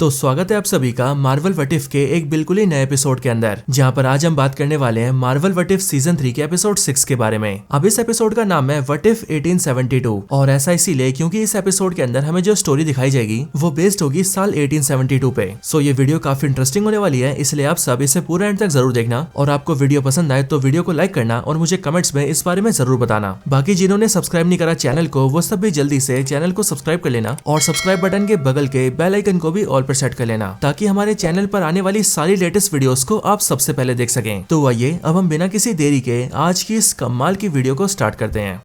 तो स्वागत है आप सभी का मार्वल व्हाट इफ के एक बिल्कुल ही नए एपिसोड के अंदर, जहां पर आज हम बात करने वाले हैं मार्वल व्हाट इफ सीजन 3 के एपिसोड 6 के बारे में। अब इस एपिसोड का नाम है व्हाट इफ 1872 और ऐसा इसीलिए क्योंकि इस एपिसोड के अंदर हमें जो स्टोरी दिखाई जाएगी वो बेस्ड होगी साल 1872 पे। सो ये वीडियो काफी इंटरेस्टिंग होने वाली है, इसलिए आप सब इसे पूरा एंड तक जरूर देखना और आपको वीडियो पसंद आए तो वीडियो को लाइक करना और मुझे कमेंट्स में इस बारे में जरूर बताना। बाकी जिन्होंने सब्सक्राइब नहीं करा चैनल को वो सब भी जल्दी से चैनल को सब्सक्राइब कर लेना और सब्सक्राइब बटन के बगल के बेल आइकन को भी ऑल पर सेट कर लेना ताकि हमारे चैनल पर आने वाली सारी लेटेस्ट वीडियोस को आप सबसे पहले देख सकें। तो आइए अब हम बिना किसी देरी के आज की इस कमाल की वीडियो को स्टार्ट करते हैं।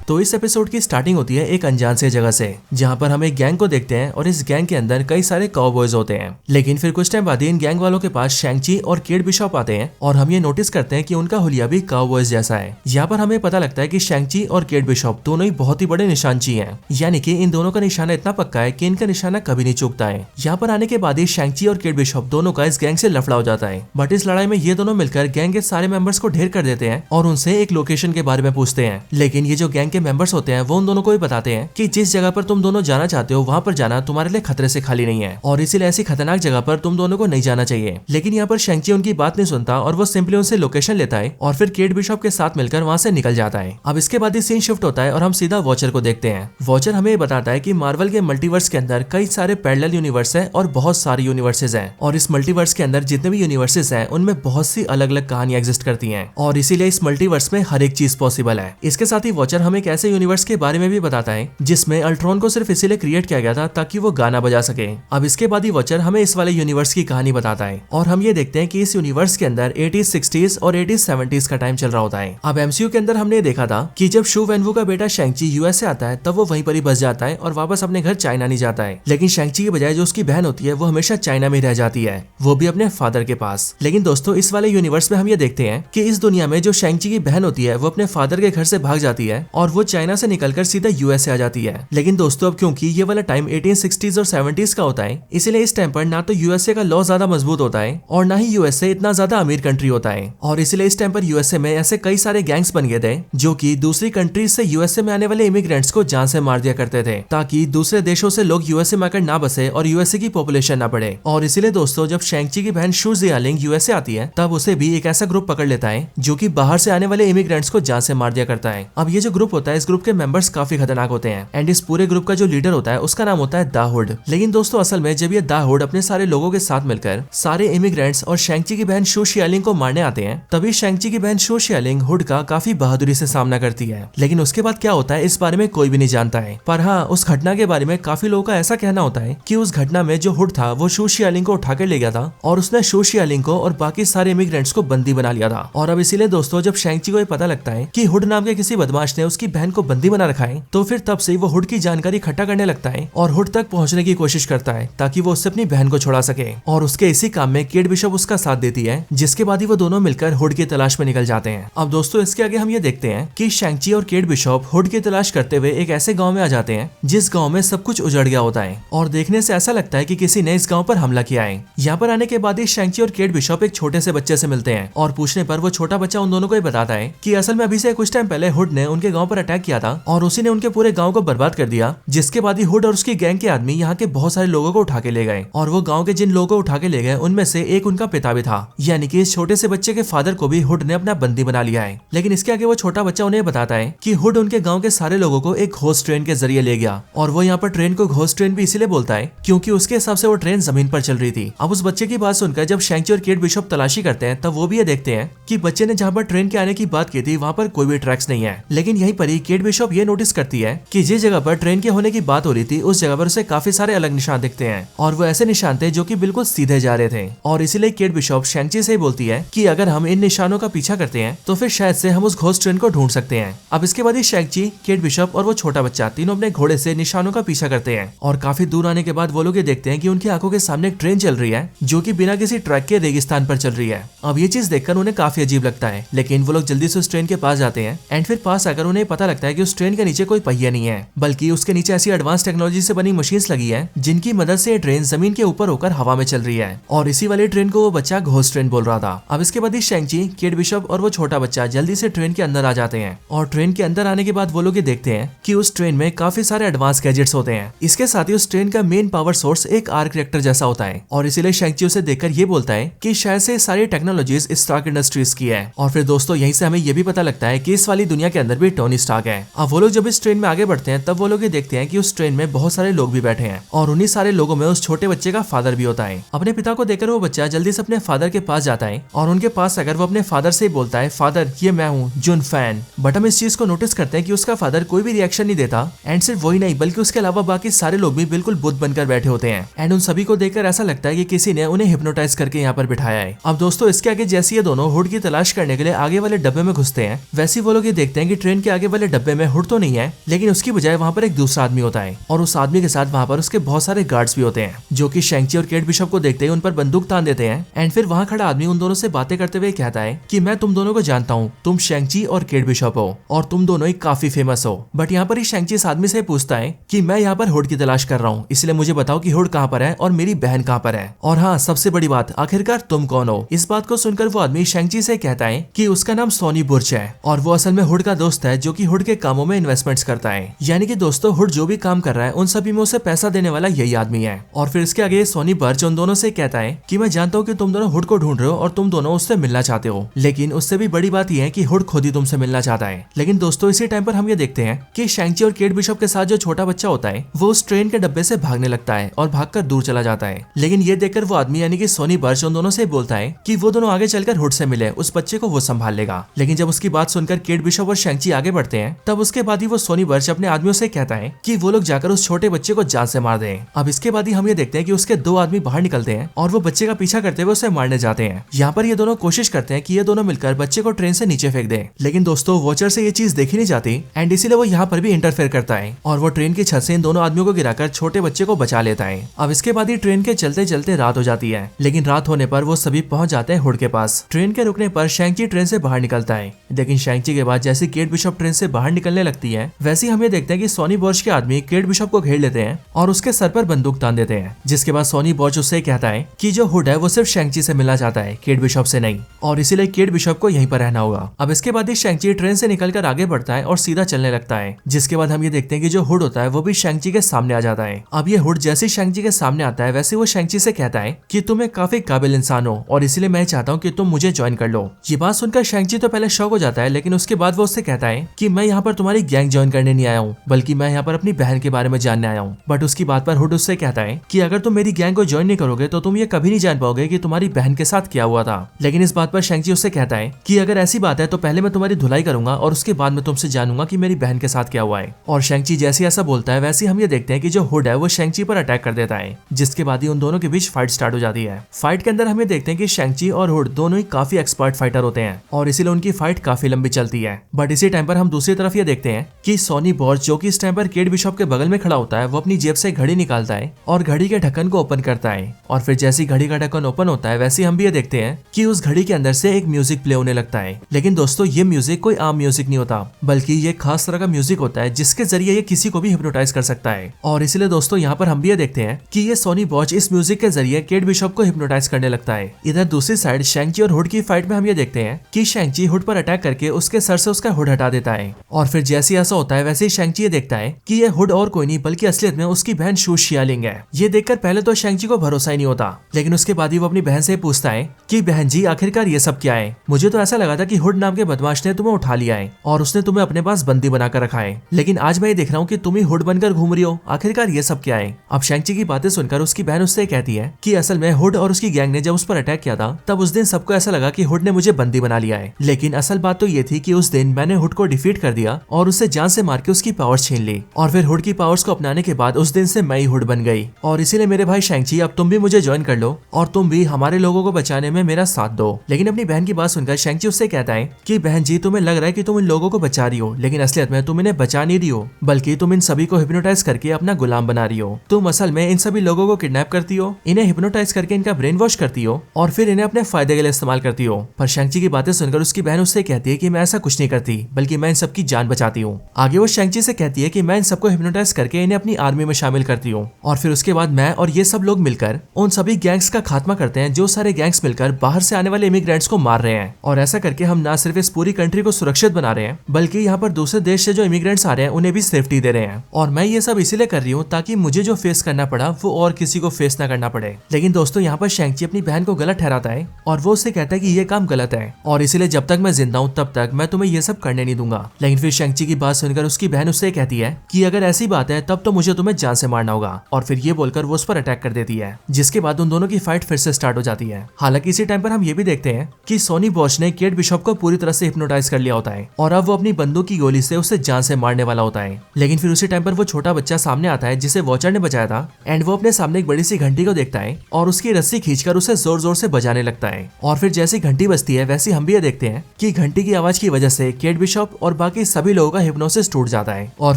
तो इस एपिसोड की स्टार्टिंग होती है एक अनजान से जगह से, जहां पर हम एक गैंग को देखते हैं और इस गैंग के अंदर कई सारे काउबॉयज होते हैं। लेकिन फिर कुछ टाइम बाद इन गैंग वालों के पास शैंग-ची और केट बिशॉप आते हैं और हम ये नोटिस करते हैं कि उनका हुलिया भी काउबॉयज जैसा है। यहाँ पर हमें पता लगता है कि शैंग-ची और केट बिशॉप दोनों ही बहुत ही बड़े निशानची हैं, यानी कि इन दोनों का निशाना इतना पक्का है कि इनका निशाना कभी नहीं चूकता है। यहाँ पर आने के बाद ही शैंग-ची और केट बिशॉप दोनों का इस गैंग से लफड़ा हो जाता है, बट इस लड़ाई में ये दोनों मिलकर गैंग के सारे मेंबर्स को ढेर कर देते हैं और उनसे एक लोकेशन के बारे में पूछते हैं। लेकिन ये जो गैंग के मेंबर्स होते हैं वो उन दोनों को भी बताते हैं कि जिस जगह पर तुम दोनों जाना चाहते हो वहां पर जाना तुम्हारे लिए खतरे से खाली नहीं है और इसीलिए ऐसी खतरनाक जगह पर तुम दोनों को नहीं जाना चाहिए। लेकिन यहाँ पर शैंग-ची उनकी बात नहीं सुनता और वो सिंपली उनसे लोकेशन लेता है और फिर केट बिशॉप के साथ मिलकर वहां से निकल जाता है। अब इसके बाद ही सीन शिफ्ट होता है और हम सीधा वॉचर को देखते हैं। वॉचर हमें बताता है कि मार्वल के मल्टीवर्स के अंदर कई सारे पैरेलल यूनिवर्स है और बहुत सारे यूनिवर्सेस हैं और इस मल्टीवर्स के अंदर जितने भी यूनिवर्सेस हैं उनमें बहुत सी अलग अलग कहानियां एग्जिस्ट करती हैं और इसीलिए इस मल्टीवर्स में हर एक चीज पॉसिबल है। इसके साथ ही वॉचर हमें एक ऐसे यूनिवर्स के बारे में भी बताता है जिसमें अल्ट्रॉन को सिर्फ इसीलिए क्रिएट किया गया था ताकि वो गाना बजा सके। अब इसके बाद ही वॉचर हमें इस वाले यूनिवर्स की कहानी बताता है और हम ये देखते हैं कि इस यूनिवर्स के अंदर 80s 60s और 80s 70s का टाइम चल रहा होता है। अब एमसीयू के अंदर हमने देखा था कि जब शू वेनवू का बेटा शैंग-ची यूएस से आता है तब वो वहीं पर ही बस जाता है और वापस अपने घर चाइना नहीं जाता है। लेकिन शैंग-ची की बजाय जो उसकी बहन होती है वो हमेशा चाइना में रह जाती है, वो भी अपने फादर के पास। लेकिन दोस्तों इस वाले यूनिवर्स में हम ये देखते हैं कि इस दुनिया में जो शैंग-ची की बहन होती है वो अपने फादर के घर से भाग जाती है और वो चाइना से निकलकर सीधा यूएस से आ जाती है। लेकिन दोस्तों अब क्योंकि ये वाला टाइम 1860s और 70s का होता है इसलिए इस टाइम पर ना तो यूएसए का लॉ ज्यादा मजबूत होता है और ना ही यूएसए इतना ज्यादा अमीर कंट्री होता है और इसलिए इस टाइम पर यूएसए में ऐसे कई सारे गैंग्स बन गए थे जो कि दूसरी कंट्रीज से यूएसए में आने वाले इमिग्रेंट्स को जान से मार दिया करते थे ताकि दूसरे देशों से लोग यूएसए में आकर ना बसे और यूएसए की पॉपुलेशन ना बढ़े। और इसीलिए दोस्तों जब शैंग-ची की बहन शू जियालिंग यूएसए आती है तब उसे भी एक ऐसा ग्रुप पकड़ लेता है जो कि बाहर से आने वाले इमिग्रेंट्स को जान से मार दिया करता है। अब ये जो ग्रुप होता है इस ग्रुप के मेंबर्स काफी खतरनाक होते हैं एंड इस पूरे ग्रुप का जो लीडर होता है उसका नाम होता है द हुड। लेकिन दोस्तों असल में जब ये द हुड अपने सारे लोगों के साथ मिलकर सारे इमिग्रेंट्स और शैंग-ची की बहन शू शियालिंग को मारने आते हैं तभी शैंग-ची की बहन शू शियालिंग हुड का काफी बहादुरी से सामना करती है। लेकिन उसके बाद क्या होता है इस बारे में कोई भी नहीं जानता है, पर हाँ उस घटना के बारे में काफी लोगों का ऐसा कहना होता है कि उस घटना में जो हुड था वो शू शियालिंग को उठाकर ले गया था और उसने शू शियालिंग को और बाकी सारे इमिग्रेंट्स को बंदी बना लिया था। और अब इसीलिए दोस्तों जब शैंग-ची को ये पता लगता है कि हुड नाम के किसी बदमाश ने उसकी बहन को बंदी बना रखा है तो फिर तब से वो हुड की जानकारी इकट्ठा करने लगता है और हुड तक पहुंचने की कोशिश करता है ताकि वो उससे अपनी बहन को छुड़ा सके। और उसके इसी काम में केट बिशॉप उसका साथ देती है, जिसके बाद ही वो दोनों मिलकर हुड की तलाश में निकल जाते हैं। अब दोस्तों इसके आगे हम ये देखते हैं कि शैंग-ची और केट बिशॉप हुड की तलाश करते हुए एक ऐसे गांव में आ जाते हैं जिस गांव में सब कुछ उजड़ गया होता है और देखने से ऐसा लगता है कि किसी ने इस गांव पर हमला किया है। यहाँ पर आने के बाद ही शैंग-ची और केट बिशॉप एक छोटे से बच्चे से मिलते हैं और पूछने पर वो छोटा बच्चा उन दोनों को बताता है कि असल में अभी से कुछ टाइम पहले हुड ने उनके गाँव पर अटैक किया था और उसी ने उनके पूरे गाँव को बर्बाद कर दिया। जिसके बाद ही हुड और उसकी गैंग के आदमी यहाँ के बहुत सारे लोगों को उठा के ले गए और वो गांव के जिन लोगों को उठा के ले गए उनमें से एक उनका पिता भी था, यानी कि इस छोटे से बच्चे के फादर को भी हुड ने अपना बंदी बना लिया है। लेकिन इसके आगे वो छोटा बच्चा उन्हें बताता है कि हुड उनके गांव के सारे लोगों को एक घोस्ट ट्रेन के जरिए ले गया और वो यहाँ पर ट्रेन को घोस्ट ट्रेन भी इसीलिए बोलता है क्योंकि उसके हिसाब से वो ट्रेन जमीन पर चल रही थी। अब उस बच्चे की बात सुनकर जब शैंग-ची और केट बिशॉप तलाशी करते हैं तब वो भी ये देखते हैं कि बच्चे ने जहाँ पर ट्रेन के आने की बात की थी वहाँ पर कोई भी ट्रैक्स नहीं है। लेकिन यहीं पर ही केट बिशॉप ये नोटिस करती है कि जिस जगह पर ट्रेन के होने की बात हो रही थी उस जगह पर उसे काफी सारे अलग निशान दिखते हैं और वो ऐसे निशान थे जो कि बिल्कुल सीधे जा रहे थे। और इसीलिए केट बिशॉप शैंग-ची से बोलती है कि अगर हम इन निशानों का पीछा करते हैं तो फिर शायद से हम उस घोस्ट ट्रेन को ढूंढ सकते हैं। अब इसके बाद ही शैंग-ची, केट बिशॉप और वो छोटा बच्चा तीनों अपने घोड़े से निशानों का पीछा करते हैं और काफी दूर आने के बाद वो लोग ये देखते हैं कि उनकी आंखों के सामने एक ट्रेन चल रही है जो कि बिना किसी ट्रैक के रेगिस्तान पर चल रही है। अब ये चीज देखकर उन्हें काफी अजीब लगता है, लेकिन वो लोग जल्दी से उस ट्रेन के पास जाते हैं एंड फिर पास आकर उन्हें पता पता लगता है कि उस ट्रेन के नीचे कोई पहिया नहीं है, बल्कि उसके नीचे ऐसी एडवांस टेक्नोलॉजी से बनी मशीन्स लगी है जिनकी मदद से ये ट्रेन जमीन के ऊपर होकर हवा में चल रही है। और इसी वाली ट्रेन को वो बच्चा घोस्ट ट्रेन बोल रहा था। अब इसके बाद शैंग-ची, केट बिशप और वो छोटा बच्चा जल्दी से ट्रेन के अंदर आ जाते हैं। और ट्रेन के अंदर आने के बाद वो लोग ये देखते हैं कि उस ट्रेन में काफी सारे एडवांस गैजेट्स होते हैं। इसके साथ ही उस ट्रेन का मेन पावर सोर्स एक आर्क रिएक्टर जैसा होता है। और इसीलिए शैंग-ची उसे देखकर ये बोलता है कि शायद से सारी टेक्नोलॉजीज स्टार्क इंडस्ट्रीज की है। और फिर दोस्तों यहीं से हमें ये भी पता लगता है कि इस वाली दुनिया के अंदर भी टोनी स्टार्क है। अब वो लोग जब इस ट्रेन में आगे बढ़ते हैं तब वो लोग ये देखते हैं कि उस ट्रेन में बहुत सारे लोग भी बैठे हैं और उन्हीं सारे लोगों में उस छोटे बच्चे का फादर भी होता है। अपने पिता को देखकर वो बच्चा जल्दी से अपने फादर के पास जाता है और उनके पास अगर वो अपने फादर से ही बोलता है, फादर ये मैं हूँ जुन फैन। बट हम इस चीज को नोटिस करते हैं कि उसका फादर कोई भी रिएक्शन नहीं देता। एंड सिर्फ वही नहीं बल्कि उसके अलावा बाकी सारे लोग भी बिल्कुल बुद्ध बनकर बैठे होते हैं। एंड उन सभी को देखकर ऐसा लगता है कि किसी ने उन्हें हिप्नोटाइज करके यहाँ पर बिठाया है। अब दोस्तों इसके आगे जैसे ये दोनों हुड की तलाश करने के लिए आगे वाले डब्बे में घुसते हैं, वैसे वो लोग ये देखते हैं कि ट्रेन के आगे वाले डब्बे में हुड तो नहीं है, लेकिन उसकी बजाय वहाँ पर एक दूसरा आदमी होता है। और उस आदमी के साथ वहाँ पर उसके बहुत सारे गार्ड्स भी होते हैं जो कि शैंग-ची और केट बिशप को देखते ही उन पर बंदूक तान देते हैं। एंड फिर वहाँ खड़ा आदमी उन दोनों से बातें करते हुए कहता है कि मैं तुम दोनों को जानता हूँ, तुम शैंग-ची और केट बिशप हो और तुम दोनों ही काफी फेमस हो। बट यहाँ पर ही शैंग-ची इस आदमी से पूछता है कि मैं यहाँ पर हुड की तलाश कर रहा हूँ, इसलिए मुझे बताओ कि हुड कहाँ पर है और मेरी बहन कहाँ पर है। और हाँ, सबसे बड़ी बात, आखिरकार तुम कौन हो। इस बात को सुनकर वो आदमी शैंग-ची से कहता है कि उसका नाम सोनी बुर्च है और वो असल में हुड का दोस्त है जो कि हुड के कामों में इन्वेस्टमेंट्स करता है। यानी कि दोस्तों हुड जो भी काम कर रहा है उन सभी में उसे पैसा देने वाला यही आदमी है। और फिर इसके आगे सोनी बर्च उन दोनों से कहता है कि मैं जानता हूँ कि तुम दोनों हुड को ढूंढ रहे हो और तुम दोनों उससे मिलना चाहते हो, लेकिन उससे भी बड़ी बात यह है कि हुड खुद ही तुमसे मिलना चाहता है। लेकिन दोस्तों इसी टाइम पर हम ये देखते हैं कि शैंग-ची और केट बिशप के साथ जो छोटा बच्चा होता है वो उस ट्रेन के डब्बे से भागने लगता है और भागकर दूर चला जाता है। लेकिन ये देखकर वो आदमी यानी कि सोनी बर्च उन दोनों से बोलता है कि वो दोनों आगे चलकर हुड से मिले, उस बच्चे को वो संभाल लेगा। लेकिन जब उसकी बात सुनकर केट बिशप और शैंग-ची आगे बढ़ते हैं तब उसके बाद ही वो सोनी बर्च अपने आदमियों से कहता है कि वो लोग जाकर उस छोटे बच्चे को जान से मार दें। अब इसके बाद ही हम ये देखते हैं कि उसके दो आदमी बाहर निकलते हैं और वो बच्चे का पीछा करते हुए उसे मारने जाते हैं। यहाँ पर ये दोनों कोशिश करते हैं कि ये दोनों मिलकर बच्चे को ट्रेन से नीचे फेंक दें, लेकिन दोस्तों वॉचर से ये चीज देखी नहीं जाती एंड इसीलिए वो यहाँ पर भी इंटरफेयर करता है और वो ट्रेन की छत से इन दोनों आदमियों को गिराकर छोटे बच्चे को बचा लेता है। अब इसके बाद ही ट्रेन के चलते चलते रात हो जाती है, लेकिन रात होने पर वो सभी पहुंच जाते हैं हुड के पास। ट्रेन के रुकने पर शैंग-ची ट्रेन से बाहर निकलता है, लेकिन शैंग-ची के बाद जैसे केट बिशप ट्रेन से बाहर निकलने लगती है वैसे ही हम ये देखते हैं कि सोनी बर्च के आदमी केट बिशप को घेर लेते हैं और उसके सर पर बंदूक तान देते हैं। जिसके बाद सोनी बर्च उससे कहता है कि जो हुड है वो सिर्फ शैंग-ची से मिलना चाहता है, केट बिशप से नहीं, और इसीलिए केट बिशप को यहीं पर रहना होगा। अब इसके बाद ही शैंग-ची ट्रेन से निकलकर आगे बढ़ता है और सीधा चलने लगता है। जिसके बाद हम ये देखते हैं कि जो हुड होता है वो भी शैंग-ची के सामने आ जाता है। अब ये हुड जैसे ही शैंग-ची के सामने आता है वैसे वो शैंग-ची से कहता है कि तुम एक काफी काबिल इंसान हो और इसीलिए मैं चाहता हूँ कि तुम मुझे ज्वाइन कर लो। ये बात सुनकर शैंग-ची तो पहले शॉक हो जाता है, लेकिन उसके बाद वो उससे कहता है कि मैं यहाँ पर तुम्हारी गैंग ज्वाइन करने नहीं आया हूँ, बल्कि मैं यहाँ पर अपनी बहन के बारे में जानने आया हूँ। बट उसकी बात पर हुड उससे कहता है कि अगर तुम मेरी गैंग को ज्वाइन नहीं करोगे तो तुम ये कभी नहीं जान पाओगे कि तुम्हारी बहन के साथ क्या हुआ था। लेकिन इस बात पर शैंग-ची उससे कहता है कि अगर ऐसी बात है तो पहले मैं तुम्हारी धुलाई करूंगा और उसके बाद मैं तुमसे जानूंगा कि मेरी बहन के साथ क्या हुआ है। और शैंग-ची जैसे ऐसा बोलता है वैसे हम ये देखते हैं कि जो हुड है वो शैंग-ची पर अटैक कर देता है, जिसके बाद ही उन दोनों के बीच फाइट स्टार्ट हो जाती है। फाइट के अंदर हम ये देखते हैं कि शैंग-ची और हुड दोनों ही काफी एक्सपर्ट फाइटर होते हैं और इसीलिए उनकी फाइट काफी लंबी चलती है। बट इसी टाइम पर हम दूसरी तरफ ये देखते हैं कि सोनी बर्च जो कि इस टाइम पर केट बिशप के बगल में खड़ा होता है वो अपनी जेब से घड़ी निकालता है और घड़ी के ढक्कन को ओपन करता है। और फिर जैसी घड़ी का ढक्कन ओपन होता है वैसे हम भी ये देखते हैं कि उस घड़ी के अंदर से एक म्यूजिक प्ले होने लगता है। लेकिन दोस्तों ये म्यूजिक कोई आम म्यूजिक नहीं होता, बल्कि ये खास तरह का म्यूजिक होता है जिसके जरिए ये किसी को भी हिप्नोटाइज कर सकता है। और इसलिए दोस्तों यहाँ पर हम भी ये देखते हैं कि ये सोनी बर्च इस म्यूजिक के जरिए केट बिशप को हिप्नोटाइज करने लगता है। इधर दूसरी साइड शैंग-ची और हुड की फाइट में हम ये देखते हैं कि शैंग-ची हुड पर अटैक करके उसके सर से उसका हुड हटा देता है। और फिर जैसे ऐसा होता है वैसे ही शैंग-ची ये देखता है कि ये हुड और कोई नहीं बल्कि असलियत में उसकी बहन शू शियालिंग है। ये देखकर पहले तो शैंग-ची को भरोसा ही नहीं होता, लेकिन उसके बाद ही वो अपनी बहन से पूछता है कि बहन जी आखिरकार ये सब क्या है। मुझे तो ऐसा लगा था कि हुड नाम के बदमाश ने तुम्हें उठा लिया है और उसने तुम्हें अपने पास बंदी बनाकर रखा है, लेकिन आज मैं ये देख रहा हूँ कि तुम ही हुड बनकर घूम रही हो। आखिरकार ये सब क्या है। अब शैंग-ची की बातें सुनकर उसकी बहन उससे कहती है कि असल में हुड और उसकी गैंग ने जब उस पर अटैक किया था तब उस दिन सबको ऐसा लगा कि हुड ने मुझे बंदी बना लिया है, लेकिन असल बात तो ये थी कि उस दिन मैंने हुड को डिफीट कर दिया और उसे जान से मार के उसकी पावर्स छीन ली और फिर हुड की पावर्स को अपनाने के बाद उस दिन से मैं ही हुड बन गई। और इसीलिए मेरे भाई शैंग-ची अब तुम भी मुझे ज्वाइन कर लो और तुम भी हमारे लोगों को बचाने में मेरा साथ दो। लेकिन अपनी बहन की बात सुनकर शैंग-ची उससे कहता है कि बहन जी तुम्हें लग रहा है कि तुम इन लोगों को बचा रही हो, लेकिन असलियत में तुम इन्हें बचा नहीं रही हो, बल्कि तुम इन सभी को हिप्नोटाइज करके अपना गुलाम बना रही हो। तुम असल में इन सभी लोगों को किडनैप करती हो, इन्हें हिप्नोटाइज करके इनका ब्रेन वॉश करती हो और फिर इन्हें अपने फायदे के लिए इस्तेमाल करती हो। पर शैंग-ची की बातें सुनकर उसकी बहन उससे कहती है कि मैं ऐसा कुछ नहीं करती, बल्कि मैं इन सबकी जान बचाती हूँ। आगे वो शैंग-ची से कहती है कि मैं इन सबको हिप्नोटाइज करके इन्हें अपनी आर्मी में शामिल करती हूँ और फिर उसके बाद मैं और ये सब लोग मिलकर उन सभी गैंग्स का खात्मा करते हैं जो सारे गैंग्स मिलकर बाहर से आने वाले इमिग्रेंट्स को मार रहे हैं। और ऐसा करके हम ना सिर्फ इस पूरी कंट्री को सुरक्षित बना रहे हैं बल्कि यहाँ पर दूसरे देश से जो इमिग्रेंट्स आ रहे हैं उन्हें भी सेफ्टी दे रहे हैं। और मैं ये सब इसीलिए कर रही हूँ ताकि मुझे जो फेस करना पड़ा वो और किसी को फेस ना करना पड़े। लेकिन दोस्तों यहाँ पर शैंग-ची अपनी बहन को गलत ठहराता है और वो उससे कहता है कि ये काम गलत है और इसीलिए जब तक मैं जिंदा हूँ तब तक मैं तुम्हें ये सब करने नहीं दूंगा। लेकिन फिर शैंग-ची की बात सुनकर उसकी बहन उससे कहती है कि अगर ऐसी बात है तब तो मुझे तुम्हें जान से मारना होगा और फिर ये बोलकर वो उस पर अटैक कर देती है, जिसके बाद उन दोनों की फाइट फिर से स्टार्ट हो जाती है। हालांकि इसी टाइम पर हम ये भी देखते हैं कि सोनी बॉश ने केट बिशप को पूरी तरह से हिप्नोटाइज कर लिया होता है और अब वो अपनी बंदूक की गोली से उसे जान से मारने वाला होता है। लेकिन फिर उसी टाइम पर वो छोटा बच्चा सामने आता है जिसे वॉचर ने बचाया था एंड वो अपने सामने एक बड़ी सी घंटी को देखता है और उसकी रस्सी खींचकर उसे जोर जोर से बजाने लगता है। और फिर जैसी घंटी बजती है वैसे हम भी ये देखते हैं कि घंटी की आवाज की वजह से केट बिशप और बाकी सभी लोगों का हिप्नोसिस टूट जाता है। और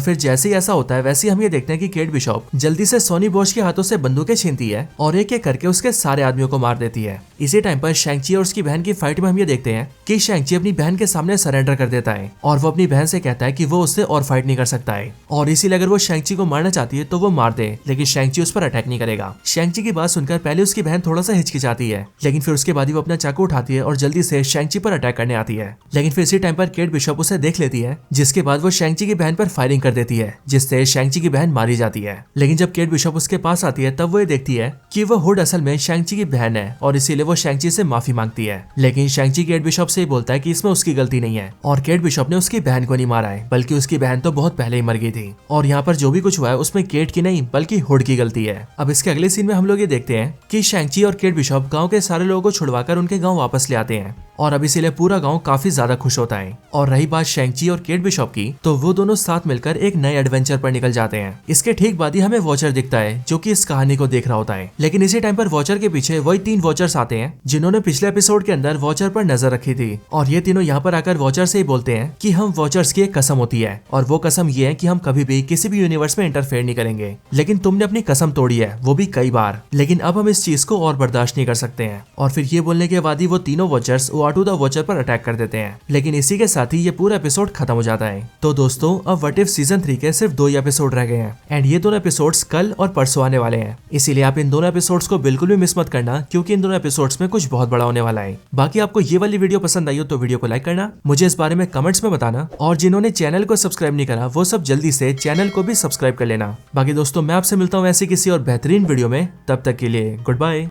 फिर जैसे ही ऐसा होता है वैसे हम ये देखते हैं कि केट बिशप जल्दी से सोनी बॉश के हाथों से बंदूकें छीनती है और एक एक करके उसके सारे आदमियों को मार देती है। इसी टाइम पर शैंग-ची और उसकी बहन की फाइट में हम ये देखते हैं कि शैंग-ची अपनी बहन के सामने सरेंडर कर देता है और वो अपनी बहन से कहता है कि वो उससे और फाइट नहीं कर सकता है और इसीलिए अगर वो शैंग-ची को मारना चाहती है तो वो मार दे, लेकिन शैंग-ची उस पर अटैक नहीं करेगा। शैंग-ची की बात सुनकर पहले उसकी बहन थोड़ा सा हिचकिचाती है लेकिन फिर उसके बाद ही वो अपना चाकू उठाती है और जल्दी से शैंग-ची पर अटैक करने आती है। लेकिन फिर इसी टाइम पर केट बिशप उसे देख लेती है, जिसके बाद वो शैंग-ची की बहन पर फायरिंग कर देती है जिससे शैंग-ची की बहन मारी जाती है। लेकिन जब केट बिशप उसके पास आती है तब वो ये देखती है कि वो हुड असल में शैंग-ची की बहन है और इसीलिए वो शैंग-ची से माफी मांगती है। लेकिन शैंग-ची केट बिशप से बोलता है कि इसमें उसकी गलती नहीं है और केट बिशप ने उसकी बहन को नहीं मारा है बल्कि उसकी बहन तो बहुत पहले ही मर गई थी और यहाँ पर जो भी कुछ हुआ है उसमें केट की नहीं बल्कि हुड की गलती है। अब इसके अगले सीन में हम लोग ये देखते हैं कि शैंग-ची और केट बिशप गांव के सारे लोगों को छुड़वाकर उनके गांव वापस ले आते हैं और अब इसीलिए पूरा गांव काफी ज्यादा खुश होता है। और रही बात शैंग-ची और केट बिशप की, तो वो दोनों साथ मिलकर एक नए एडवेंचर पर निकल जाते हैं। इसके ठीक बाद ही हमें वॉचर दिखता है जो कि इस कहानी को देख रहा होता है। लेकिन इसी टाइम पर वॉचर के पीछे वही 3 वॉचर्स आते हैं जिन्होंने पिछले एपिसोड के अंदर वॉचर पर नजर रखी थी और ये तीनों यहाँ पर आकर वॉचर से ही बोलते हैं कि हम वॉचर्स की एक कसम होती है और वो कसम ये है कि हम कभी भी किसी भी यूनिवर्स में इंटरफेयर नहीं करेंगे। लेकिन तुमने अपनी कसम तोड़ी है, वो भी कई बार, लेकिन अब हम इस चीज को और बर्दाश्त नहीं कर सकते हैं। और फिर ये बोलने के बाद ही वो तीनों वॉचर्स उआटू द वॉचर पर अटैक कर देते हैं। लेकिन इसी के साथ ही ये पूरा एपिसोड खत्म हो जाता है। तो दोस्तों अब व्हाट इफ सीजन 3 के सिर्फ 2 ही एपिसोड रह गए हैं एंड ये दोनों एपिसोड्स कल और परसों आने वाले हैं, इसीलिए आप इन दोनों एपिसोड्स को बिल्कुल भी मिस मत करना क्योंकि इन दोनों एपिसोड्स में कुछ बहुत बड़ा होने वाला है। बाकी आपको ये वाली वीडियो पसंद आई हो तो वीडियो को लाइक करना, मुझे इस बारे में कमेंट्स में बताना और जिन्होंने चैनल को सब्सक्राइब नहीं करा वो सब जल्दी से चैनल को भी सब्सक्राइब कर लेना। बाकी दोस्तों मैं आपसे मिलता हूँ ऐसी किसी और बेहतरीन वीडियो में, तब तक के लिए गुड बाय।